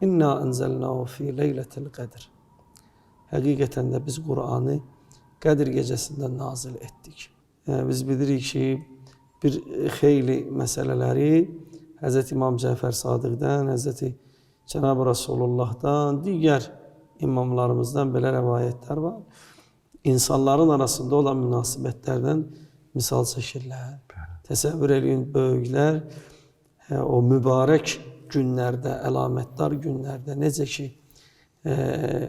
İnna enzelnahu fi leyletil qadr. Həqiqətən də biz Qur'anı Qədir gecəsində nazil etdik. Yəni, biz bilirik ki, bir xeyli məsələləri Hz. İmam Cəfər Sadiqdən, Hz. Cənab-ı Rasulullah'dan, digər imamlarımızdan belə rəvayətlər var. İnsanların arasında olan münasibətlərdən misal çəkirlər. Təsəvvür edin, böyüklər o mübarək günlərdə, əlamətdar günlərdə necə ki,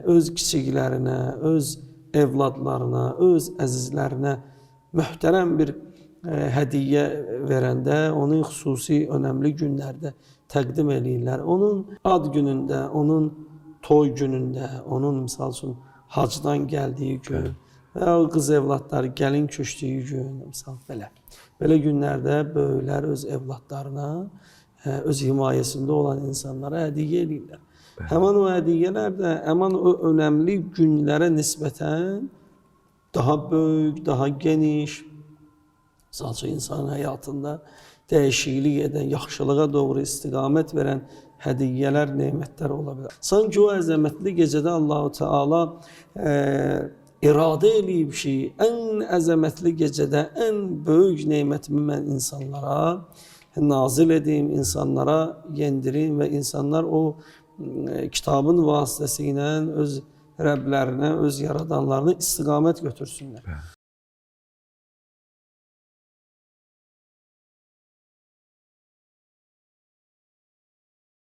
öz kiçiklərinə, öz evladlarına, öz əzizlərinə möhtərəm bir hədiyyə verəndə, onu xüsusi, önəmli günlərdə təqdim edirlər. Onun ad günündə, onun toy günündə, onun misal üçün hacdan gəldiyi gün və o qız evladları gəlin köçdüyü gün, misal belə. Belə günlərdə böyüklər öz evladlarına, öz himayəsində olan insanlara hədiyyə edirlər. Həman o hədiyyələr də, həman o önəmli günlərə nisbətən daha böyük, daha geniş, misal üçün insanın həyatında dəyişiklik edən, yaxşılığa doğru istiqamət verən hədiyyələr, nemətlər ola bilər. Sanki o əzəmətli gecədə Allah-u Teala iradə eləyib ki, ən əzəmətli gecədə ən böyük nemətimi mən insanlara nazil edeyim, insanlara yendirim və insanlar o kitabın vasitəsilə öz Rəblərinə, öz yaradanlarına istiqamət götürsünlər.